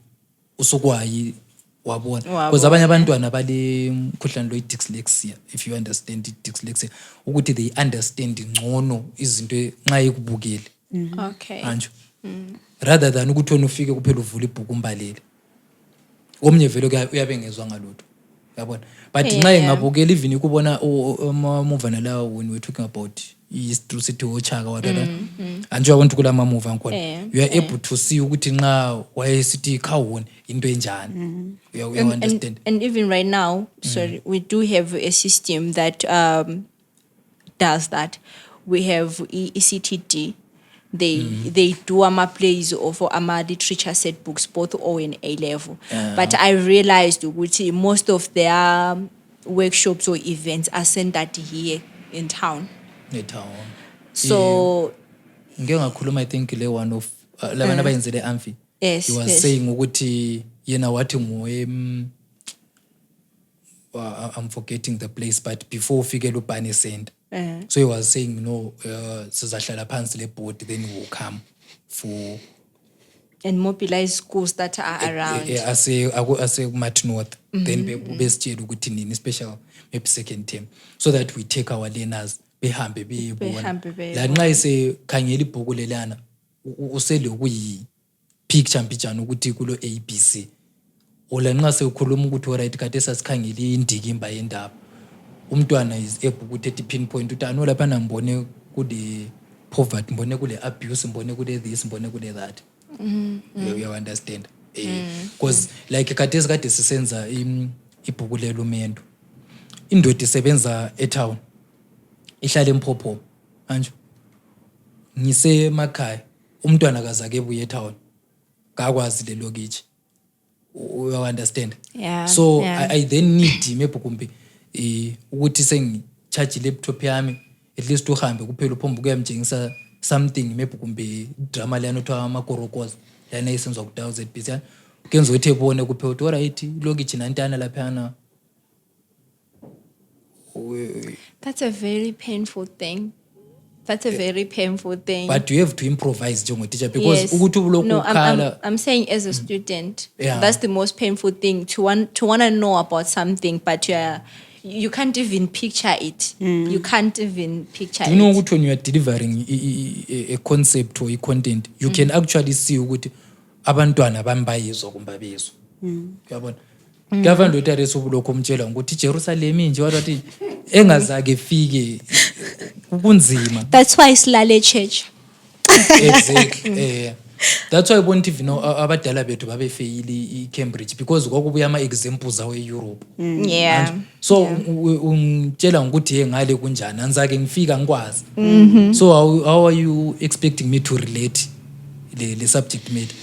usukwayi wabona, because abanye abantwana bale mkhuhlane lo dyslexia, if you understand dyslexia, ukuthi they understand ngcono izinto nxa ikubukele. Okay. Anjo rather than ukuthi wena ufike kuphela uvula ibhuku umbalele, omnye vele uyabe ngezwa ngalutho, yabona. But nxa ingabukela even ukubona movie nala when we're talking about history sithi ochaka whatever, anje abantu kula movie ankhona you are able to see ukuthi nxa wayesithi khawona into enjani. You understand. And even right now, sorry, we do have a system that does that. We have ECTD. They do plays of literature set books, both O and A level. But I realized that most of their workshops or events are centered here in town. So I think le one of labana bayenzele Amphi. Yes, he was saying ukuthi yena wathi nguwe I'm forgetting the place, but before ufike lubani center. So he was saying, sizahlala phansi le board, then we will come for and mobilize schools that are around. Ase Mat North, then besitshela ukuthi nini special maybe second term, so that we take our learners behambe beyibona. La nxa isekhangela ibhuku lelana usele kuyi picture mbijana ukuthi kulo ABC. Ola nxa sekukhuluma ukuthi alright kade sasikhangela indikimba yendaba, umntwana is able ukuthi ethi pinpoint ukuthi lapha nambone poverty, ngibone kule abuse, ngibone kule this, ngibone kule that. You understand? Because like kade sisenza ibhuku lelumendo. Indoda isebenza etown. Ihlala eMphopho. Manje ngisemakhaya umntwana akazake ebuye etown. Kakwazi le lokithi. You understand? Yeah, So yeah. I then need maybe kumbe ukuthi charge laptop yami at least uhambe kuphela uphomba kuyamtshengisa something maybe kumbe drama leyana uthiwa amakorokoza lana isenzwa ku ZBC kuyenza ukuthi ebone kuphela ukuthi alright lokithi nantana laphana. That's a very painful thing. That's a very painful thing. But you have to improvise teacher because Yes. ukuthi uloku No, ukhala I'm saying as a student, Yeah. that's the most painful thing to want to know about something, but you can't even picture it. You can't even picture do you know it. ukuthi when you are delivering a concept or a content you can actually see ukuthi abantwana bambayizwa kumbabizwa. Uyabona? Kuyavanda ukuthi areso bulokho umtshela ukuthi iJerusalem inje wathi engazake efike kunzima. That's why Slale Church. Exactly. That's why I want even abadala bethu babefeyili eCambridge because kwakubuya ama examples awe Europe. Yeah. So ungitshela ukuthi ngale kunjani anzake ngifika ngikwazi. So how are you expecting me to relate le subject matter?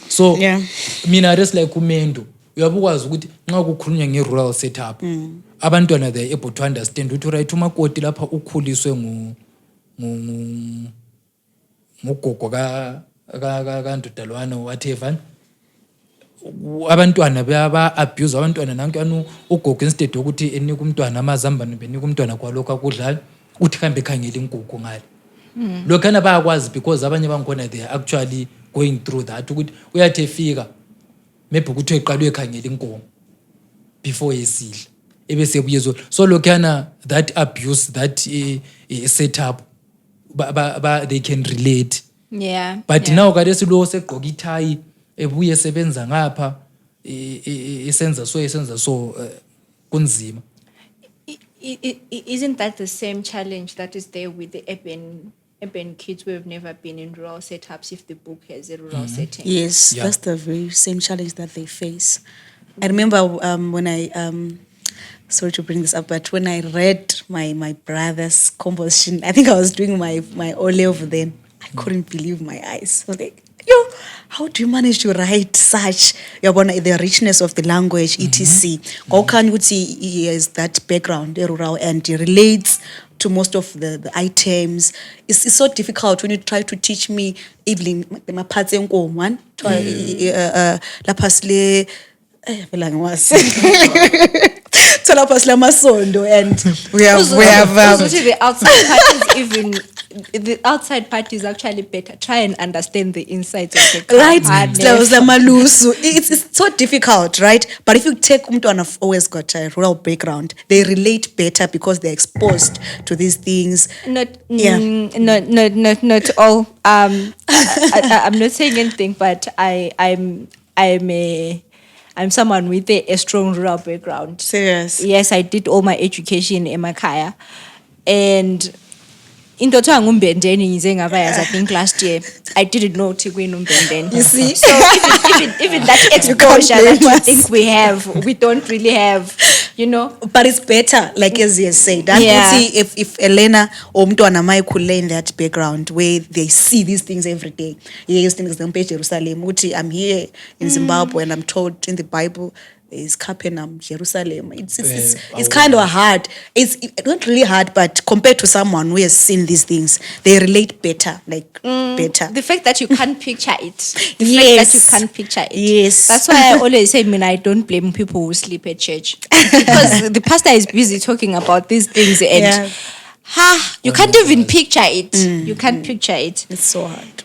So Yeah. mina just like umendo uyabukwazi ukuthi nxa kukhulunywa nge-rural setup abantwana they are able to understand ukuthi right umakoti lapha ukhuliswe ngugogo kandodalwane whatever abantwana baya-abuse abantwana nankani ugogo instead yokuthi enika umntwana amazambane benika umntwana kwalokho akudlala uthi kambe ekhangela inkukhu ngale lokhana bayakwazi because abanye bangikhona they are actually going through that ukuthi uyathi efika maybe ukuthi eqala ekhangela inkomo before esidla ebese buyezo so lokhana that abuse that setup they can relate. Yeah. But yeah. now kade silo segqoka ithayi ebuye esebenza ngapha esenza so kunzima. Isn't that the same challenge that is there with the urban kids who have never been in rural setups if the book has a rural setting? Yes, Yeah. that's the very same challenge that they face. I remember when I sorry to bring this up, but when I read my brother's composition, I think I was doing my O-level then. I couldn't believe my eyes. I was like, yo, how do you manage to write such? The richness of the language, etc. How can you see he has that background, rural, and he relates to most of the items. It's so difficult when you try to teach me even my parts in one. La pasle, vela ngiwazi. So la pasle masondo, and we have the outside parties even. The outside part is actually better. Try and understand the insides of the right. hardness. It's so difficult, right? But if you take umntwana have always got a rural background, they relate better because they're exposed to these things. Not all. I'm not saying anything, but I'm someone with a strong rural background. Serious. Yes, I did all my education in Makaya, and into ngumbendeni ngize ngabayazi I think last year I didn't know ukuthi kuyinombendeni. You see? So even that exposure that you think we have, we don't really have, you know. But it's better, like as you said. And Yeah. see if Elena or umntwana mayikhule in that background where they see these things every day. Yes, things in Jerusalem. Uthi, I'm here in Zimbabwe and I'm told in the Bible is Capernaum, Jerusalem. It's kind of hard. It's not really hard, but compared to someone who has seen these things, they relate better, better. The fact that you can't picture it. The Yes. fact that you can't picture it. Yes. That's why I always say, I don't blame people who sleep at church. Because the pastor is busy talking about these things and you can't even picture it. You can't picture it. It's so hard.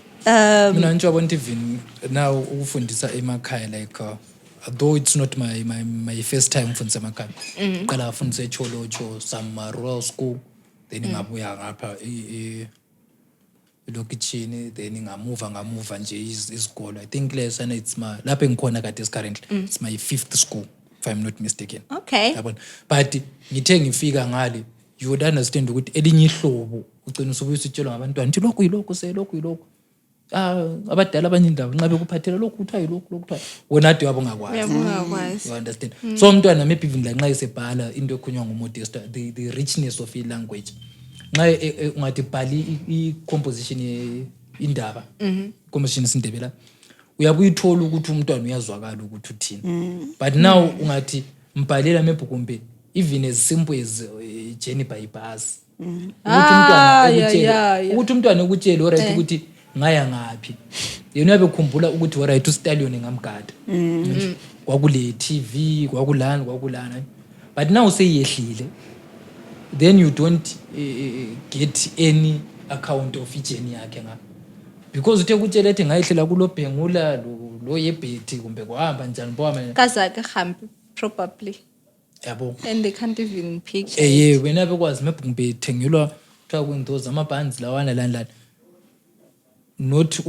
Mina nje abantu even now ukufundisa emakhaya like though it's not my first time ufundisa emakhaya. Qala ngafundisa eCholocho some rural school then ngabuya ngapha lokitchini then ngamuva nje isikolo. I think lesana it's lapha engikhona kade currently it's my 5th school if I'm not mistaken. Okay. Yabona. But ngithe ngifika ngale you would understand ukuthi elinye ihlobo ugcina usubuye usitshelwa ngabantwana nti lokhu yilokhu selokhu yilokhu abadala abanye indaba nxa bekuphathela lokhu kuthiwa yilokhu kuthiwa wena ade wabo ungakwazi. You understand? So umntwana maybe even la nxa esebhala into ekhulunywa nguModesta, the richness of i-language, nxa ungathi bhali i-composition indaba, composition isindebela, uyabe uyithola ukuthi umntwana uyazwakala ukuthi uthini. But now ungathi mbhalela maybe kumbe even as simple as journey by bus, ukuthi umntwana ukutshele alright ukuthi ngaya ngaphi, yena uyabe khumbula ukuthi alright ustallion ngamgada, kwakule TV, kwakulana. But now seyehlile, then you don't get any account of journey yakhe ngapha, because uthe kutshela ethi ngayihlela kulo bhengula lo yebhethi kumbe kwahamba njani boba kazake hambi probably, yabo, and they can't even picture wena bekwazi maybe kumbe thengelwa kuthiwa kwindoza amabhanzi lawana lani, not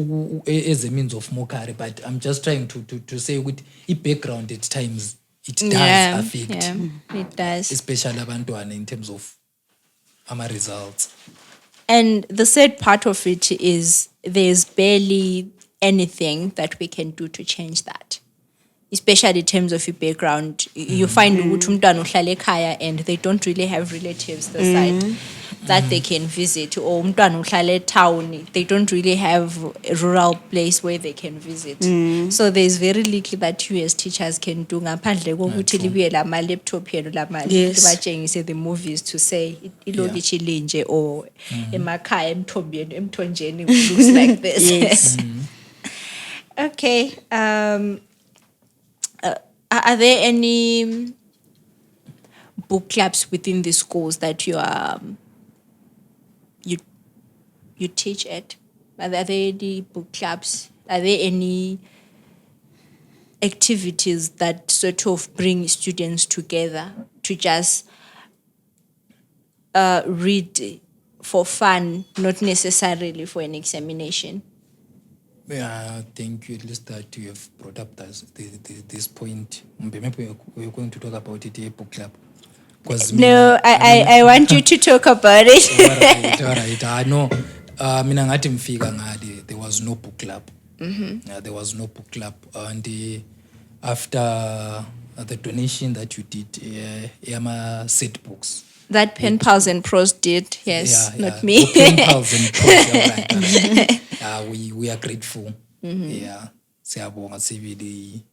as a means of mockery, but I'm just trying to say ukuthi i-background at times it does affect, it does, especially abantwana in terms of results. And the sad part of it is there's barely anything that we can do to change that, especially in terms of your background. You find ukuthi umntwana uhlala ekhaya and they don't really have relatives the side that they can visit, or umntwana uhlala town, they don't really have a rural place where they can visit. So there's very little that you as teachers can do ngaphandle kokuthi libuye lama laptop yenu lama batshengise the movies to say ilokishi linje or emakhaya emthonjeni looks like this. Yes. Okay. Are there any book clubs within the schools that you teach at? Are there any book clubs? Are there any activities that sort of bring students together to just read for fun, not necessarily for an examination? Yeah, thank you. At least that you have brought up this point. Maybe we're going to talk about it, a book club. No, I want you to talk about it. All right. I know. Mina ngathi mfika ngale, there was no book club. There was no book club. And after the donation that you did, Yama set books. That Pen Pals and Pros did, yes, not me. Pen Pals and Pros, we are grateful. Yeah,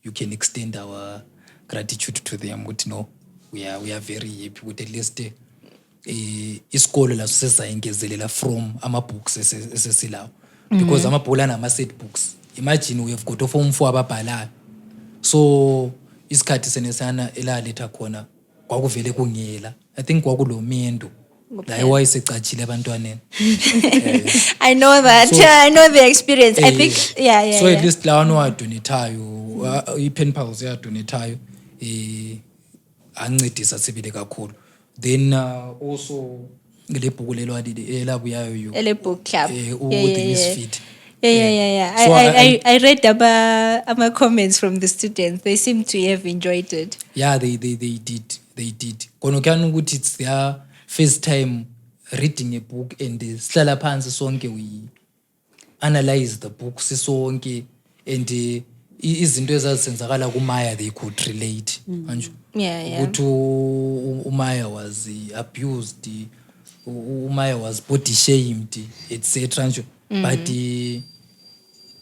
you can extend our gratitude to them. We are very happy with at least isikolo la sesayingezelela from ama-books esesilawo, because amabhola nama-set books. Imagine we have got form 4 ababhalayo, so isikhathi senesana elaletha khona kwakuvele kungela. I think kwakulomendo la wayesecatshile abantwaneni. I know that. So, I know the experience. I think so at least lawana wadonetayo i-Pen Pals yadonetayo ancedisa sibile kakhulu. Then also le bhuku lelwadi elabuyayo ele book club the Misfit. Yeah. So I read about comments from the students. They seem to have enjoyed it. Yeah, they did. Konokana ukuthi it's their first time reading a book, and sihlala phansi sonke we analyze the book sisonke, and izinto ezazenzakala kuMaya they could relate. Ukuthi uMaya was abused, uMaya was body shamed, etc. But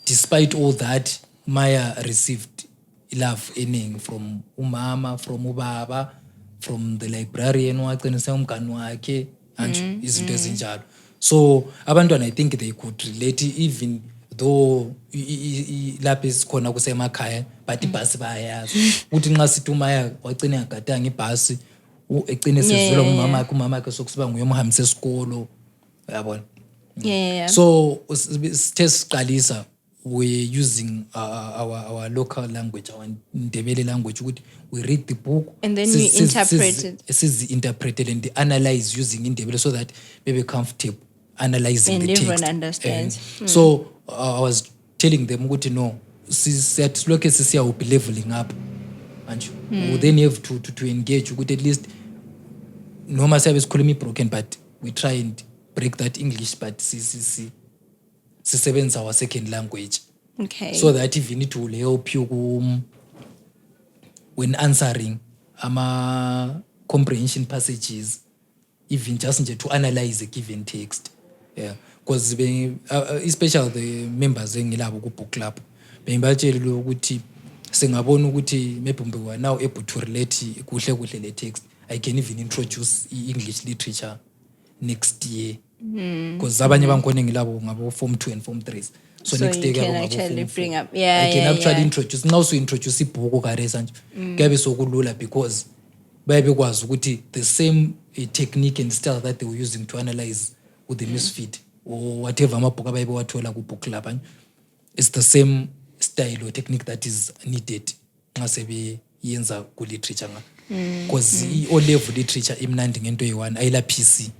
despite all that, Maya received love ening from umama, from ubaba, from the librarian waqinisa umngani wakhe and izinto ezinjalo. So abantwana, I think they could relate, even though lapho esikhona kusemakhaya, but ibhasi bayayazi ukuthi nxa sithi uMaya wagcina agadanga ibhasi egcine sezwela umama wakhe sokusiba nguye omhambisa esikolo, uyabona. So sithe siqalisa, we're using our local language, our Ndebele language. We read the book and then we interpret it. Interpreted and analyze using Ndebele so that we be comfortable analyzing and the text. And everyone understands. So I was telling them, no, look at will be leveling up. We then have to engage. At least no service calling me broken, but we try and break that English, but sisebenzisa our second language. Okay. So that even it will help you when answering comprehension passages, even just to analyze a given text. Yeah, because especially the members engilabo ku book club bengibatshela ukuthi singabona ukuthi maybe we are now able to relate kuhle le text. I can even introduce English literature next year, because abanye bangikhona engilabo ngabo form 2 and form 3. So next you year can ngabo actually form 4. bring up, I can actually yeah. introduce now, so introduce ibhuku karesa nje kuyabe sokulula, because bayabekwazi ukuthi the same technique and style that they were using to analyze with the Misfit or whatever amabhuku abaye bewathola ku book club, it's the same style or technique that is needed nxa sebeyenza ku literature because o level literature imnandi ngento eyi-1 ayila PC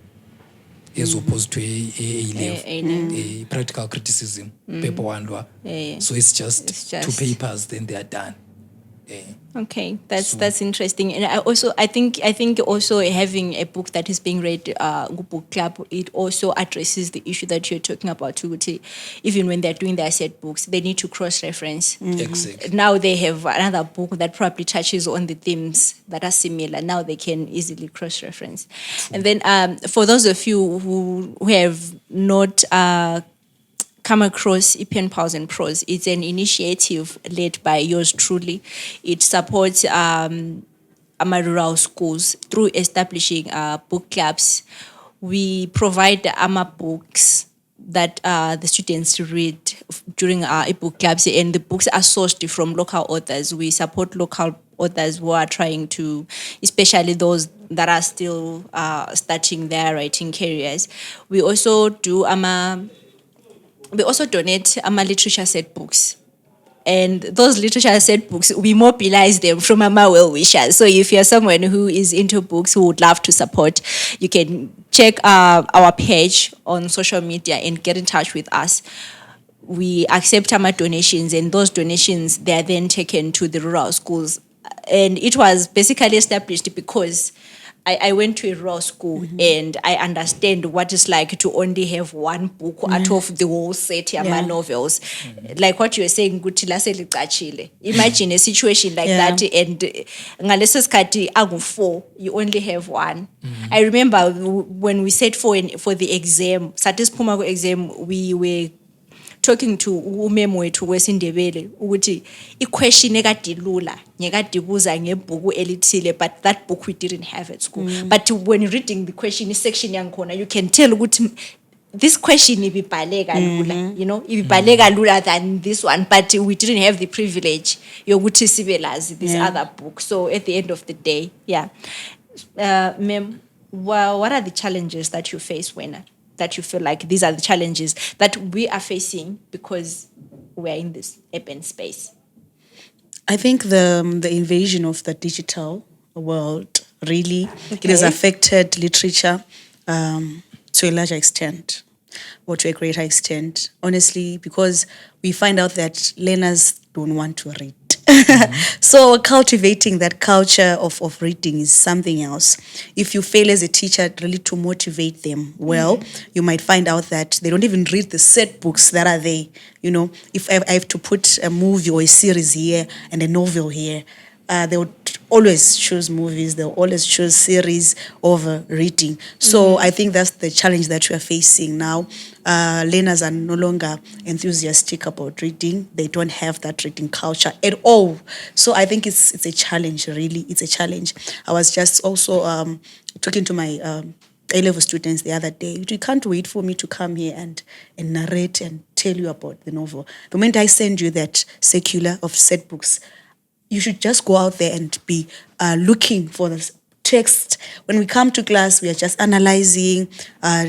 as opposed to a practical criticism paper 1 lwa. So it's just 2 papers, then they are done. Okay, that's interesting, and I think also having a book that is being read book club, it also addresses the issue that you're talking about too. Even when they're doing their set books, they need to cross-reference. Exactly. Now they have another book that probably touches on the themes that are similar. Now they can easily cross-reference. And then for those of you who have not come across Pen Pals and Pros, it's an initiative led by yours truly. It supports rural schools through establishing book clubs. We provide books that the students read during our book clubs, and the books are sourced from local authors. We support local authors who are trying to, especially those that are still starting their writing careers. We also do we also donate literature set books. And those literature set books, we mobilize them from well-wishers. So if you're someone who is into books, who would love to support, you can check our page on social media and get in touch with us. We accept donations, and those donations, they are then taken to the rural schools. And it was basically established because I went to a rural school, and I understand what it's like to only have one book out of the whole set of novels. Like what you were saying, imagine a situation like that, and ngaleso sikhathi aku-4, you only have one. I remember when we set for the exam, satisphuma exam, we were talking to umemo wethu wesindebele ukuthi i-question ekade lula ngekade ibuza ngebhuku elithile, but that book we didn't have at school. But when reading the question section yankhona, you can tell ukuthi this question ibibhaleka lula, ibibhaleka lula than this one, but we didn't have the privilege yokuthi sibelazi this other book. So at the end of the day, ma'am, what are the challenges that you face that you feel like these are the challenges that we are facing because we're in this urban space? I think the invasion of the digital world really it has affected literature to a larger extent, or to a greater extent, honestly, because we find out that learners don't want to read. So cultivating that culture of reading is something else. If you fail as a teacher really to motivate them well, you might find out that they don't even read the set books that are there. If I have to put a movie or a series here and a novel here, they would always choose movies, they'll always choose series over reading. So I think that's the challenge that we are facing now. Learners are no longer enthusiastic about reading. They don't have that reading culture at all. So I think it's a challenge, really. It's a challenge. I was just also talking to my A-level students the other day. You can't wait for me to come here and narrate and tell you about the novel. The moment I send you that circular of set books, you should just go out there and be looking for the text. When we come to class, we are just analyzing,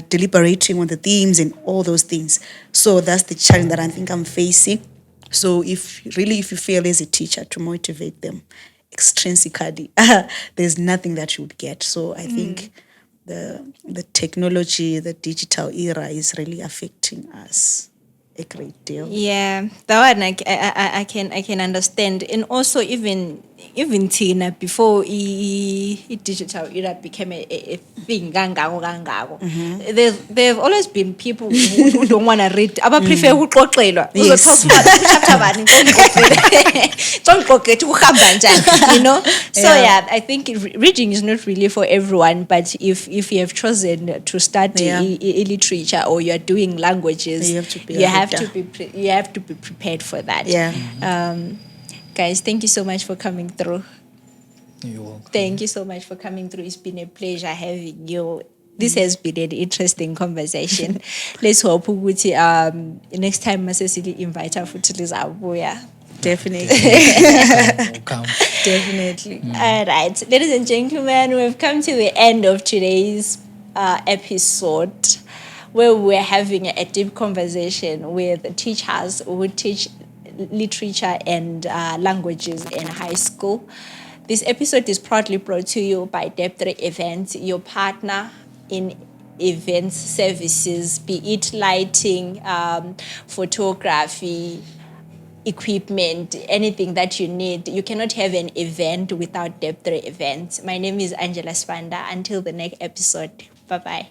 deliberating on the themes and all those things. So that's the challenge that I think I'm facing. So if you fail as a teacher to motivate them extrinsically, there's nothing that you would get. So I think the technology, the digital era is really affecting us a great deal. Yeah, that one I can understand, and also even Tina before digital era became a thing kangako. There've always been people who don't want to read. Aba prefer ukuxoxelwa. Yes. Uzothola chapter bani ukuhamba njani, you know. So yeah, I think reading is not really for everyone, but if you have chosen to study Yeah. literature or you are doing languages, You have to be a you have reader. to be you have to be prepared for that. Yeah. Guys, thank you so much for coming through. You're welcome. Thank you so much for coming through. It's been a pleasure having you. This has been an interesting conversation. Let's hope ukuthi next time Masesili invite her for Lizabuya. Definitely. Welcome. Definitely. All right, ladies and gentlemen, we've come to the end of today's episode, where we're having a deep conversation with teachers who teach literature and languages in high school. This episode is proudly brought to you by Dep3 Events, your partner in events services, be it lighting, photography, equipment, anything that you need. You cannot have an event without Dep3 Events. My name is Angela Spanda. Until the next episode, bye-bye.